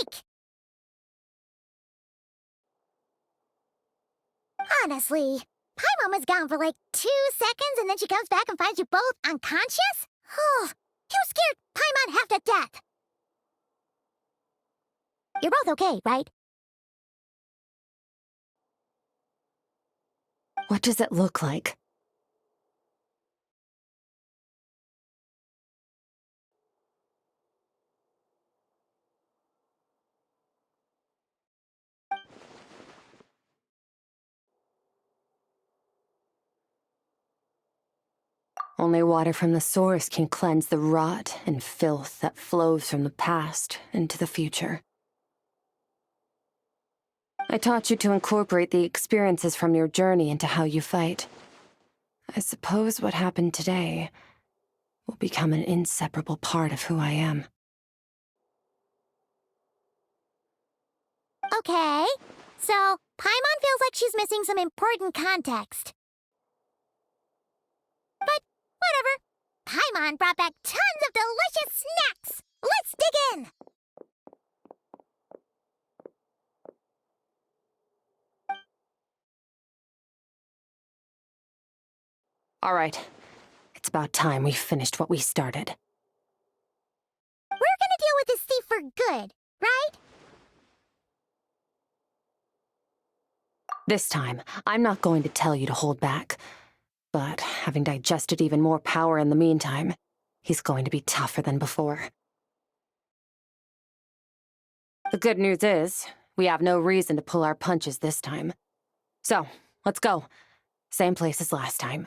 break! Honestly, Paimon was gone for like 2 seconds and then she comes back and finds you both unconscious? Oh, you scared Paimon half to death! You're both okay, right? What does it look like? Only water from the source can cleanse the rot and filth that flows from the past into the future. I taught you to incorporate the experiences from your journey into how you fight. I suppose what happened today will become an inseparable part of who I am. Okay, so Paimon feels like she's missing some important context. But whatever. Paimon brought back tons of delicious snacks! Let's dig in! All right. It's about time we finished what we started. We're gonna deal with this thief for good, right? This time, I'm not going to tell you to hold back. But having digested even more power in the meantime, he's going to be tougher than before. The good news is, we have no reason to pull our punches this time. So, let's go. Same place as last time.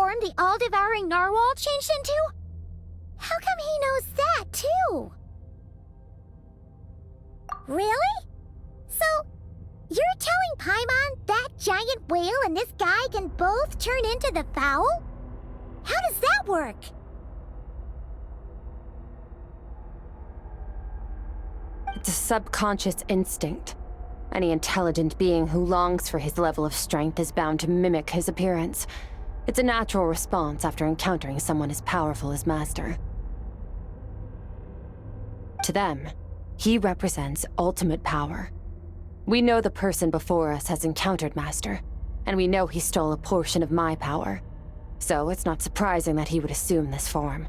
form the all-devouring narwhal changed into? How come he knows that, too? Really? So, you're telling Paimon that giant whale and this guy can both turn into the fowl? How does that work? It's a subconscious instinct. Any intelligent being who longs for his level of strength is bound to mimic his appearance. It's a natural response after encountering someone as powerful as Master. To them, he represents ultimate power. We know the person before us has encountered Master, and we know he stole a portion of my power. So it's not surprising that he would assume this form.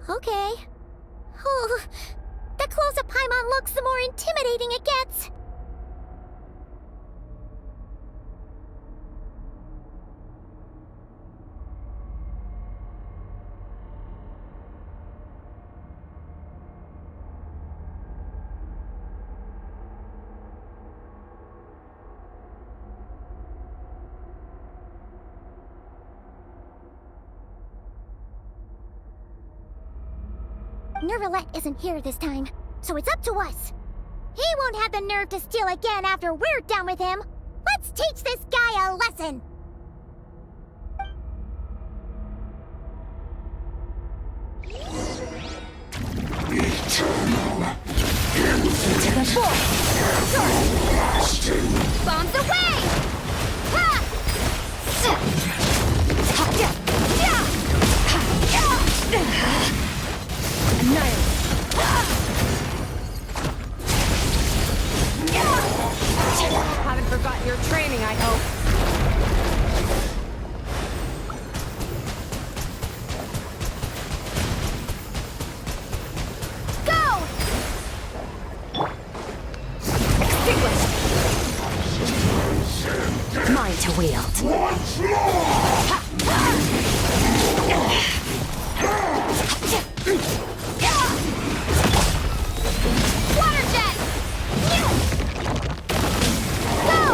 Okay. Oh, the closer Paimon looks, the more intimidating it gets. Nervalette isn't here this time, so it's up to us. He won't have the nerve to steal again after we're done with him. Let's teach this guy a lesson. Eternal. Into the void! Everlasting. Bombs away! Ha! Haven't forgotten your training, I hope. Go! Extinguish! Mine to wield. Once more. Water jet! Go!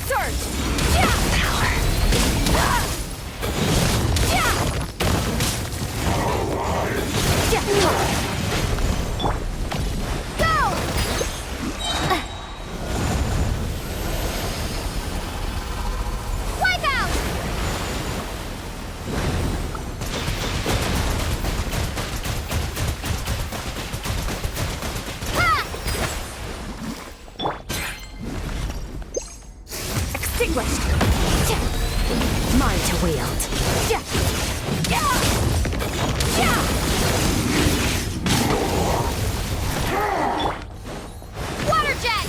Surge! Power! Go! Wipe out! Extinguished! Mine to wield. Water jet!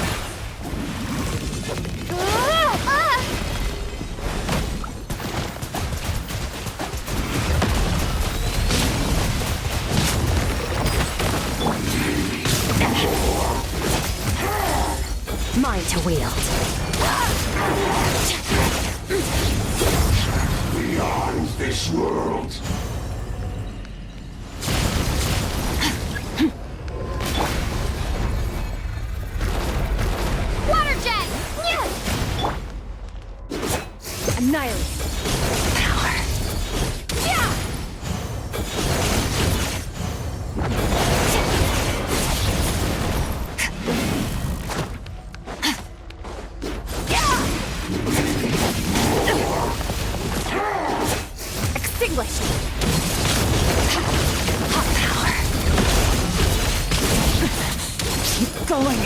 Mine to wield. Beyond this world. Water jet! Annihilate. Power. Extinguished. Hot power. Keep going.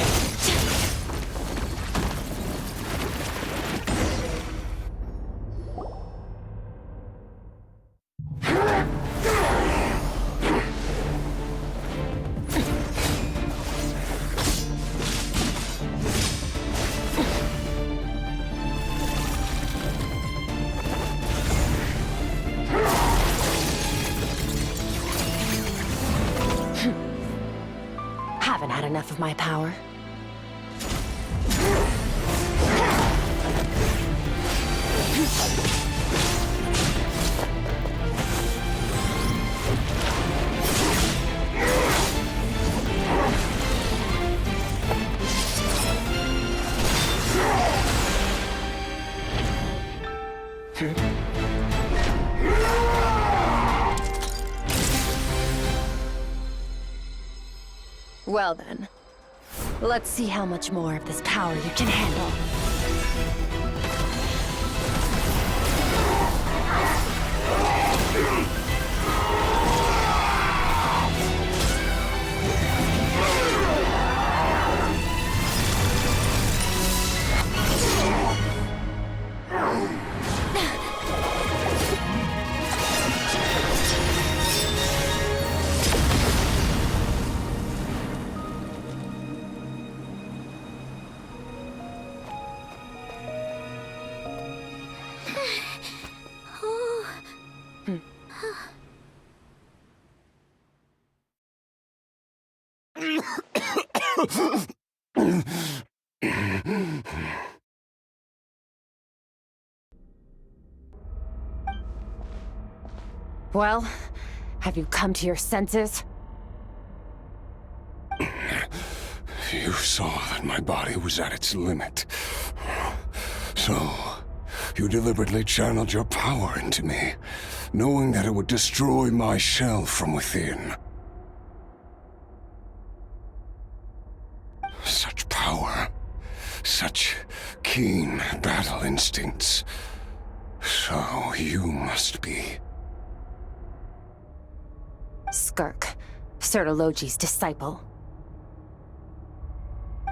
Haven't had enough of my power. Well then, let's see how much more of this power you can handle. Well, have you come to your senses? You saw that my body was at its limit. So, you deliberately channeled your power into me, knowing that it would destroy my shell from within. Such power, such keen battle instincts. So you must be... Skirk, Sertologi's disciple.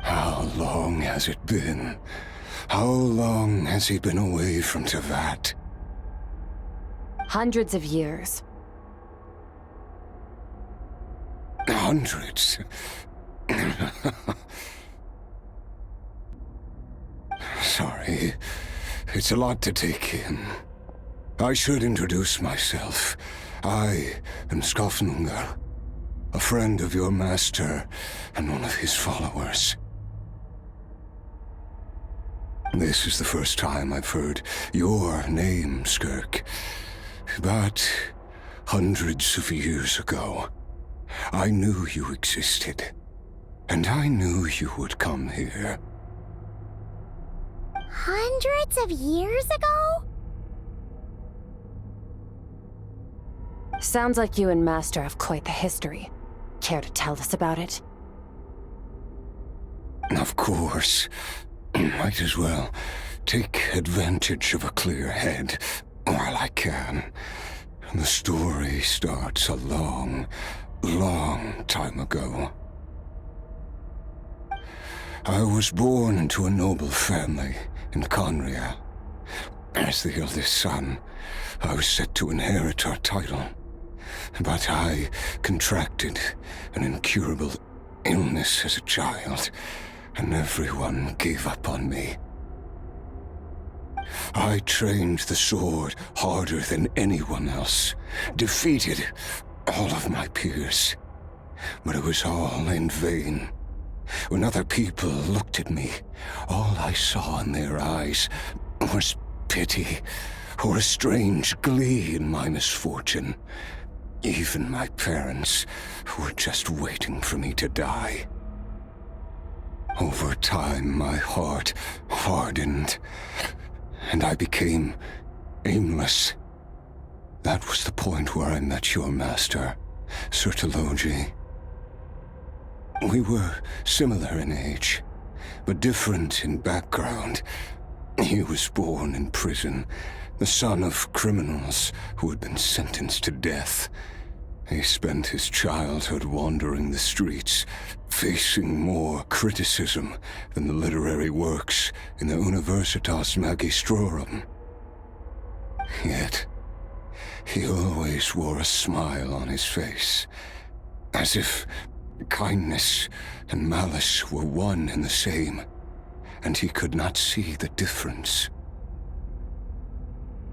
How long has it been? How long has he been away from Tevat? Hundreds of years. Hundreds? Sorry, it's a lot to take in. I should introduce myself. I am Skafnungar, a friend of your master and one of his followers. This is the first time I've heard your name, Skirk. But hundreds of years ago, I knew you existed. And I knew you would come here. Hundreds of years ago? Sounds like you and Master have quite the history. Care to tell us about it? Of course. Might as well take advantage of a clear head while I can. The story starts a long, long time ago. I was born into a noble family in Conria. As the eldest son, I was set to inherit our title. But I contracted an incurable illness as a child, and everyone gave up on me. I trained the sword harder than anyone else, defeated all of my peers. But it was all in vain. When other people looked at me, all I saw in their eyes was pity or a strange glee in my misfortune. Even my parents were just waiting for me to die. Over time, my heart hardened, and I became aimless. That was the point where I met your master, Sertologi. We were similar in age, but different in background. He was born in prison, the son of criminals who had been sentenced to death. He spent his childhood wandering the streets, facing more criticism than the literary works in the Universitas Magistrorum. Yet, he always wore a smile on his face, as if kindness and malice were one and the same, and he could not see the difference.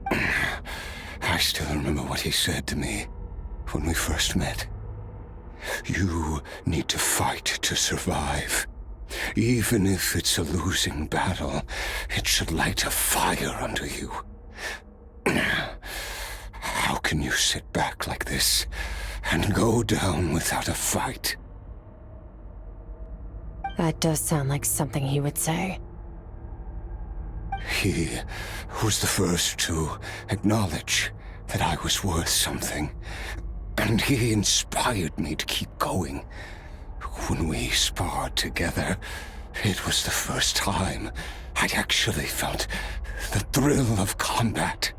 I still remember what he said to me when we first met. You need to fight to survive. Even if it's a losing battle, it should light a fire under you. How can you sit back like this and go down without a fight? That does sound like something he would say. He was the first to acknowledge that I was worth something, and he inspired me to keep going. When we sparred together, it was the first time I'd actually felt the thrill of combat.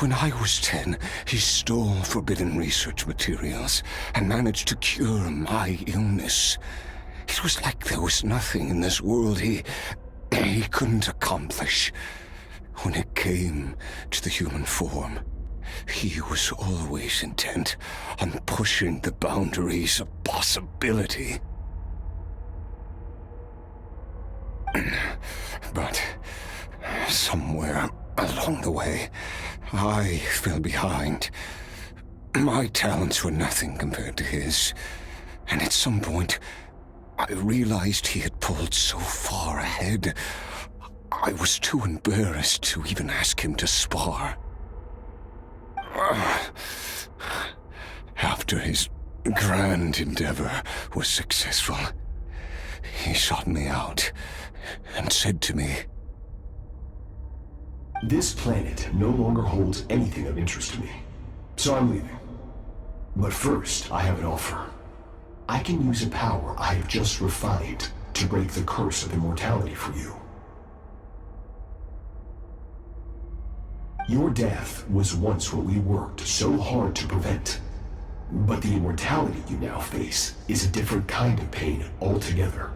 When I was 10, he stole forbidden research materials and managed to cure my illness. It was like there was nothing in this world he couldn't accomplish. When it came to the human form, he was always intent on pushing the boundaries of possibility. But somewhere along the way, I fell behind. My talents were nothing compared to his, and at some point, I realized he had pulled so far ahead, I was too embarrassed to even ask him to spar. After his grand endeavor was successful, he sought me out and said to me, "This planet no longer holds anything of interest to me, so I'm leaving. But first, I have an offer. I can use a power I have just refined to break the curse of immortality for you. Your death was once what we worked so hard to prevent. But the immortality you now face is a different kind of pain altogether."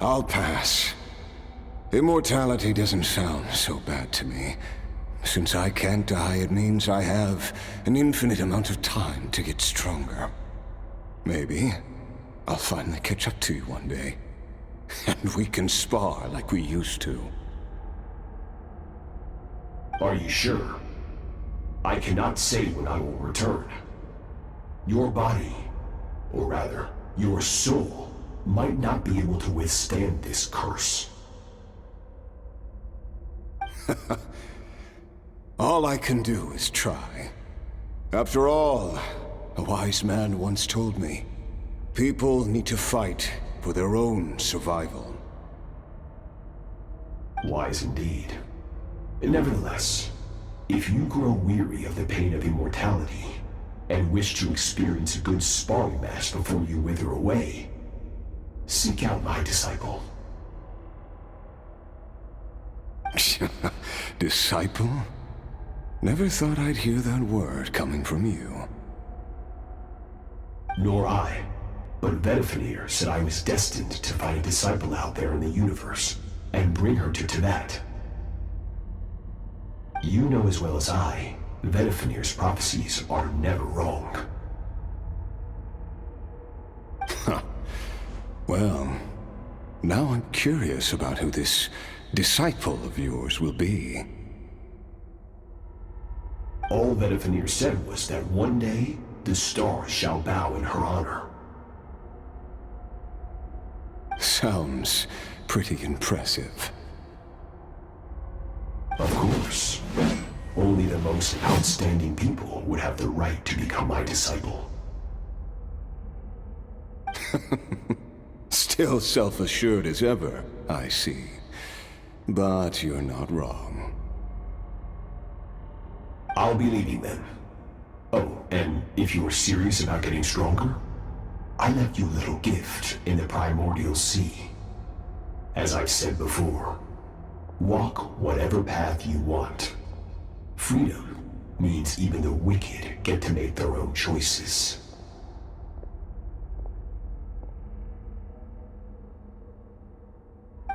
I'll pass. Immortality doesn't sound so bad to me. Since I can't die, it means I have an infinite amount of time to get stronger. Maybe I'll finally catch up to you one day, and we can spar like we used to. Are you sure? I cannot say when I will return. Your body, or rather, your soul, might not be able to withstand this curse. All I can do is try. After all, a wise man once told me, people need to fight for their own survival. Wise indeed. Nevertheless, if you grow weary of the pain of immortality, and wish to experience a good sparring match before you wither away, seek out my disciple. Disciple? Never thought I'd hear that word coming from you. Nor I, but Vedifenir said I was destined to find a disciple out there in the universe, and bring her to Tibet. You know as well as I, Vedifenir's prophecies are never wrong. Huh. Well, now I'm curious about who this disciple of yours will be. All Vedifenir said was that one day, the stars shall bow in her honor. Sounds pretty impressive. Of course. Only the most outstanding people would have the right to become my disciple. Still self-assured as ever, I see. But you're not wrong. I'll be leaving then. Oh, and if you are serious about getting stronger, I left you a little gift in the primordial sea. As I've said before, walk whatever path you want. Freedom means even the wicked get to make their own choices.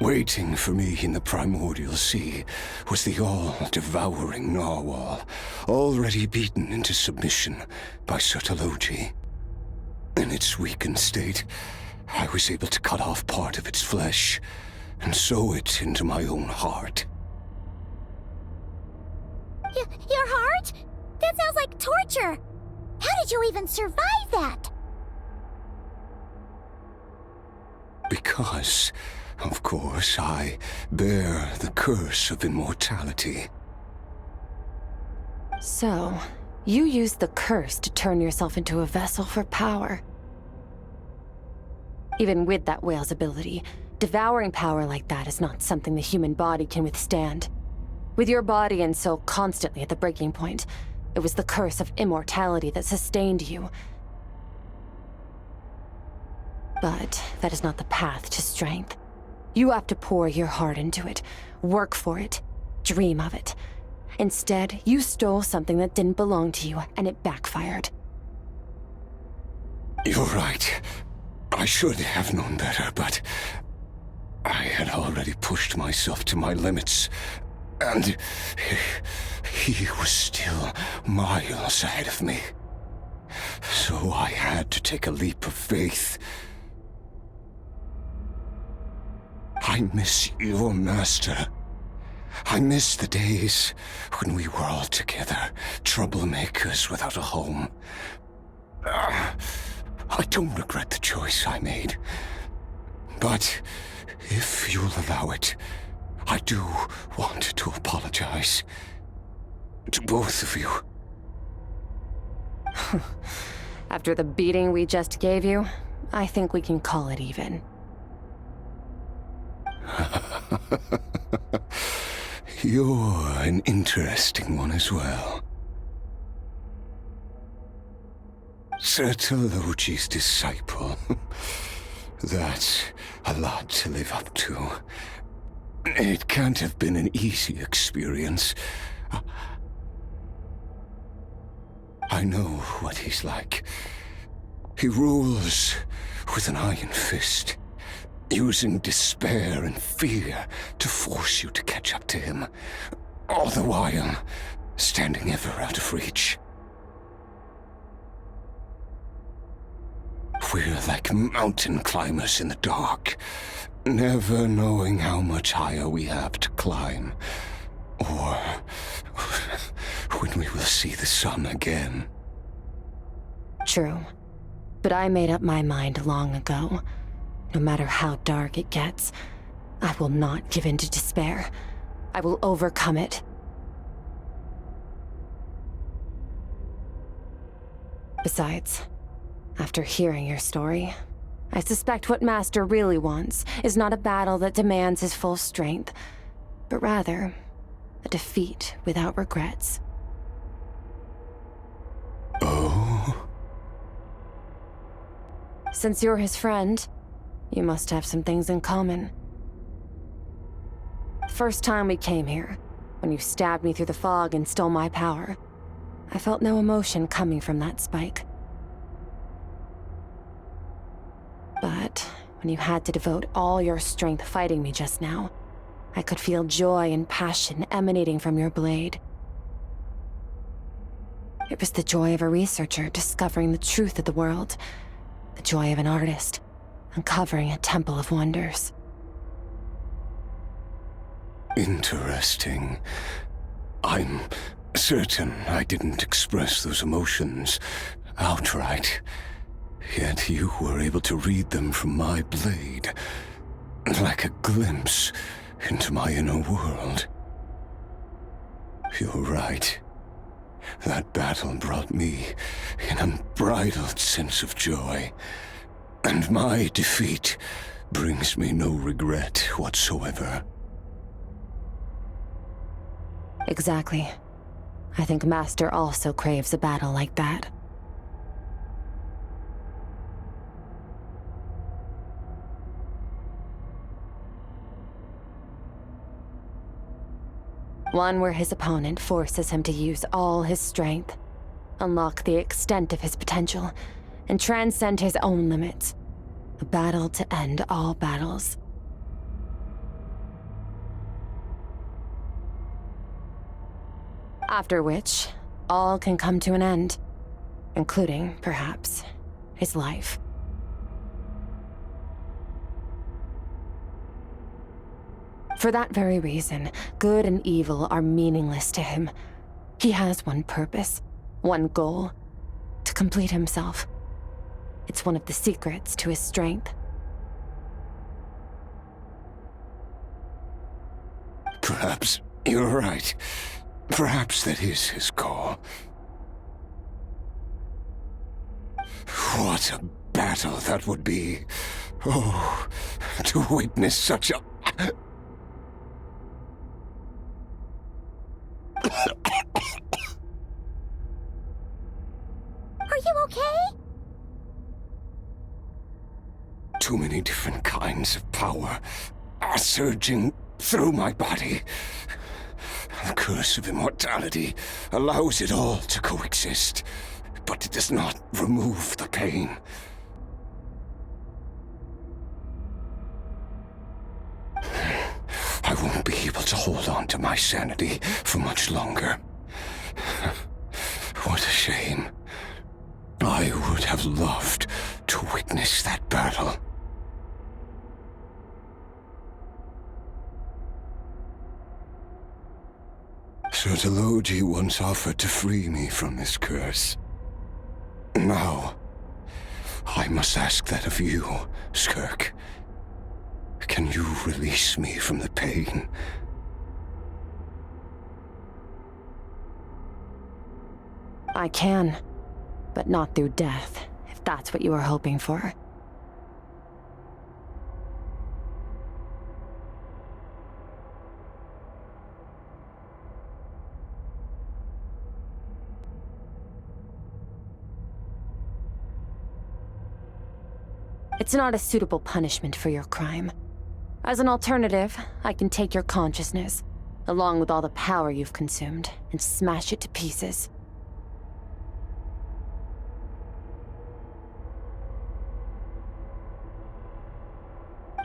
Waiting for me in the primordial sea was the all-devouring narwhal, already beaten into submission by Sertologi. In its weakened state, I was able to cut off part of its flesh and sew it into my own heart. Your heart? That sounds like torture! How did you even survive that? Because, of course, I bear the curse of immortality. So, you used the curse to turn yourself into a vessel for power. Even with that whale's ability, devouring power like that is not something the human body can withstand. With your body and soul constantly at the breaking point, it was the curse of immortality that sustained you. But that is not the path to strength. You have to pour your heart into it, work for it, dream of it. Instead, you stole something that didn't belong to you, and it backfired. You're right. I should have known better, but I had already pushed myself to my limits, and he was still miles ahead of me. So I had to take a leap of faith. I miss your master. I miss the days when we were all together, troublemakers without a home. I don't regret the choice I made. But if you'll allow it, I do want to apologize. To both of you. After the beating we just gave you, I think we can call it even. You're an interesting one as well. Sertologi's disciple. That's a lot to live up to. It can't have been an easy experience. I know what he's like. He rules with an iron fist, using despair and fear to force you to catch up to him, all the while standing ever out of reach. We're like mountain climbers in the dark, never knowing how much higher we have to climb, or when we will see the sun again. True. But I made up my mind long ago. No matter how dark it gets, I will not give in to despair. I will overcome it. Besides, after hearing your story, I suspect what Master really wants is not a battle that demands his full strength, but rather a defeat without regrets. Oh? Since you're his friend, you must have some things in common. First time we came here, when you stabbed me through the fog and stole my power, I felt no emotion coming from that spike. But when you had to devote all your strength fighting me just now, I could feel joy and passion emanating from your blade. It was the joy of a researcher discovering the truth of the world, the joy of an artist uncovering a temple of wonders. Interesting. I'm certain I didn't express those emotions outright. Yet you were able to read them from my blade, like a glimpse into my inner world. You're right. That battle brought me an unbridled sense of joy, and my defeat brings me no regret whatsoever. Exactly. I think Master also craves a battle like that. One where his opponent forces him to use all his strength, unlock the extent of his potential, and transcend his own limits. A battle to end all battles. After which, all can come to an end, including, perhaps, his life. For that very reason, good and evil are meaningless to him. He has one purpose, one goal: to complete himself. It's one of the secrets to his strength. Perhaps you're right. Perhaps that is his goal. What a battle that would be. Oh, to witness such a... Are you okay? Too many different kinds of power are surging through my body. The curse of immortality allows it all to coexist, but it does not remove the pain. I won't be able to hold on to my sanity for much longer. What a shame. I would have loved to witness that battle. Sir Delogi once offered to free me from this curse. Now, I must ask that of you, Skirk. Can you release me from the pain? I can, but not through death, if that's what you were hoping for. It's not a suitable punishment for your crime. As an alternative, I can take your consciousness, along with all the power you've consumed, and smash it to pieces.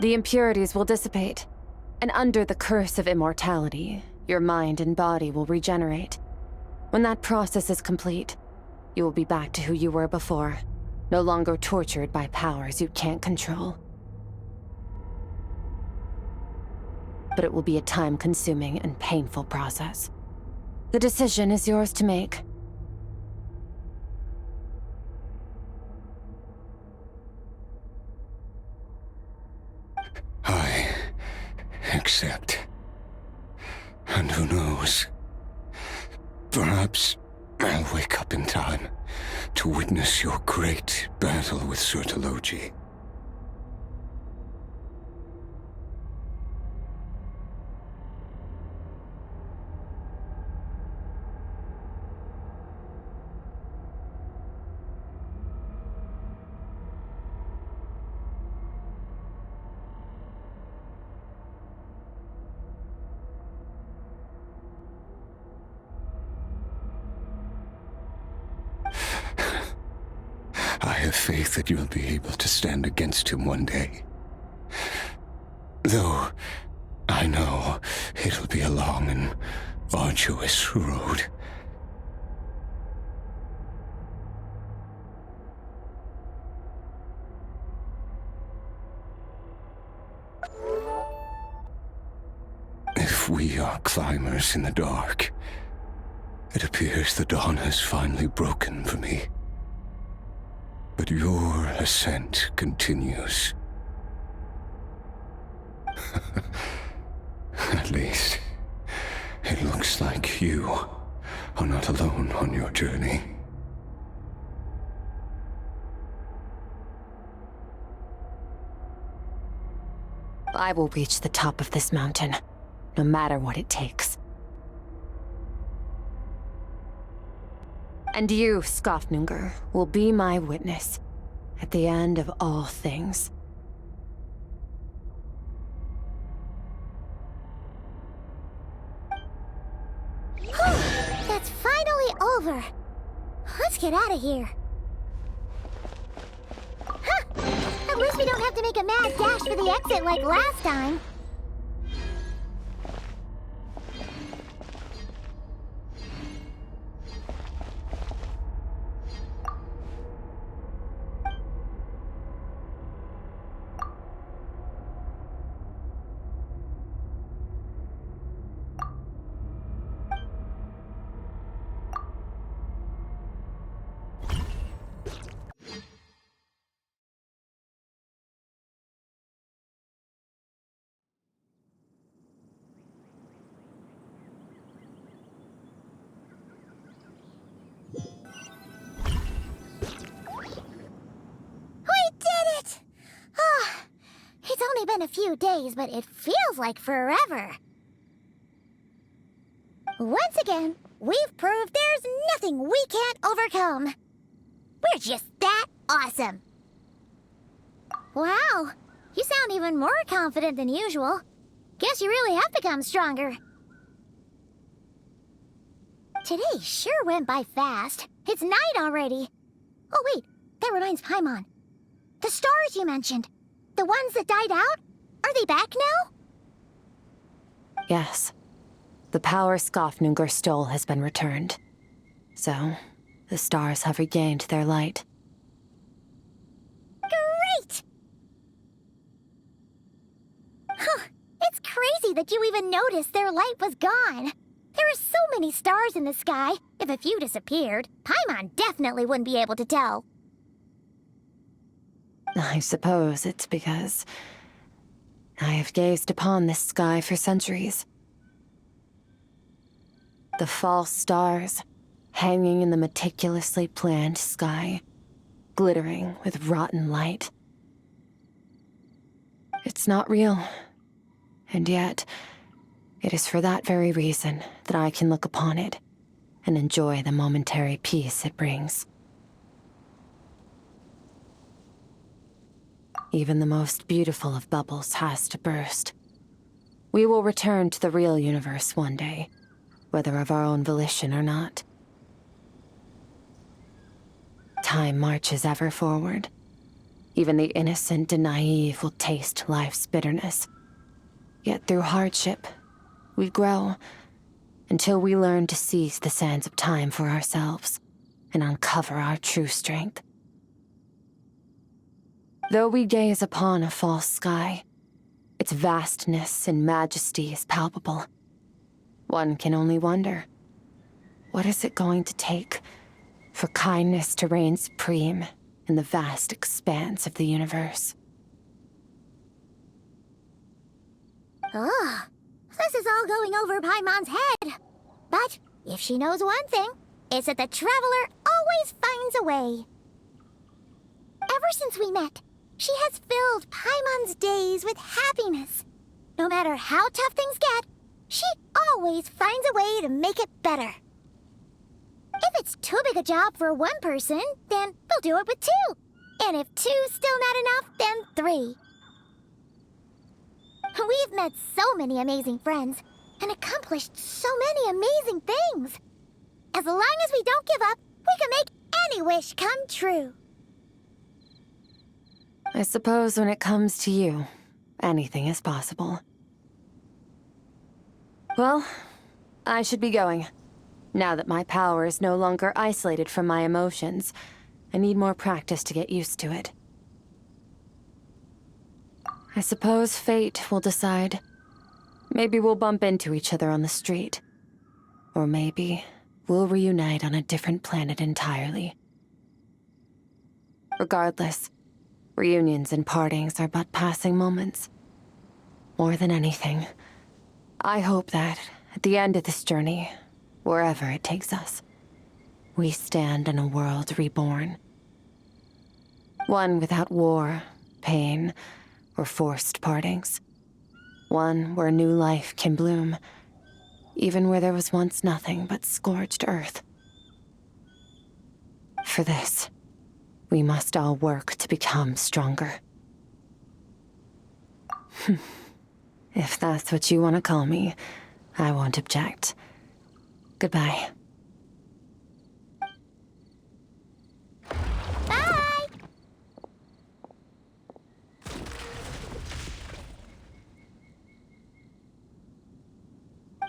The impurities will dissipate, and under the curse of immortality, your mind and body will regenerate. When that process is complete, you will be back to who you were before, no longer tortured by powers you can't control. But it will be a time-consuming and painful process. The decision is yours to make. I accept. And who knows? Perhaps I'll wake up in time to witness your great battle with Sir Delogi. I have faith that you'll be able to stand against him one day. Though, I know it'll be a long and arduous road. If we are climbers in the dark, it appears the dawn has finally broken for me. But your ascent continues. At least, it looks like you are not alone on your journey. I will reach the top of this mountain, no matter what it takes. And you, Skofnungur, will be my witness at the end of all things. That's finally over. Let's get out of here. Huh! At least we don't have to make a mad dash for the exit like last time. been a few days, but it feels like forever. Once again, we've proved there's nothing we can't overcome. We're just that awesome. Wow, you sound even more confident than usual. Guess you really have become stronger. Today sure went by fast. It's night already. Oh wait, that reminds Paimon. The stars you mentioned, the ones that died out, are they back now? Yes. The power Skafnungur stole has been returned. So, the stars have regained their light. Great! Huh, it's crazy that you even noticed their light was gone. There are so many stars in the sky. If a few disappeared, Paimon definitely wouldn't be able to tell. I suppose it's because I have gazed upon this sky for centuries. The false stars, hanging in the meticulously planned sky, glittering with rotten light. It's not real, and yet, it is for that very reason that I can look upon it and enjoy the momentary peace it brings. Even the most beautiful of bubbles has to burst. We will return to the real universe one day, whether of our own volition or not. Time marches ever forward. Even the innocent and naive will taste life's bitterness. Yet through hardship, we grow until we learn to seize the sands of time for ourselves and uncover our true strength. Though we gaze upon a false sky, its vastness and majesty is palpable. One can only wonder, what is it going to take for kindness to reign supreme in the vast expanse of the universe? Ugh, this is all going over Paimon's head. But if she knows one thing, it's that the traveler always finds a way. Ever since we met, she has filled Paimon's days with happiness. No matter how tough things get, she always finds a way to make it better. If it's too big a job for one person, then we'll do it with two. And if two's still not enough, then three. We've met so many amazing friends and accomplished so many amazing things. As long as we don't give up, we can make any wish come true. I suppose when it comes to you, anything is possible. Well, I should be going. Now that my power is no longer isolated from my emotions, I need more practice to get used to it. I suppose fate will decide. Maybe we'll bump into each other on the street. Or maybe we'll reunite on a different planet entirely. Regardless, reunions and partings are but passing moments. More than anything, I hope that, at the end of this journey, wherever it takes us, we stand in a world reborn. One without war, pain, or forced partings. One where new life can bloom, even where there was once nothing but scorched earth. For this, we must all work to become stronger. If that's what you want to call me, I won't object. Goodbye. Bye!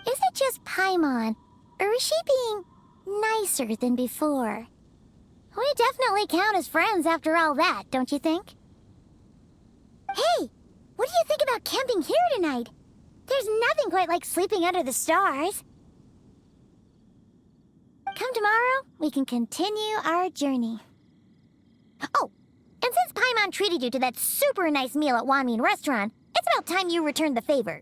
Is it just Paimon, or is she being nicer than before? We definitely count as friends after all that, don't you think? Hey, what do you think about camping here tonight? There's nothing quite like sleeping under the stars. Come tomorrow, we can continue our journey. Oh, and since Paimon treated you to that super nice meal at Wanmin Restaurant, it's about time you returned the favor.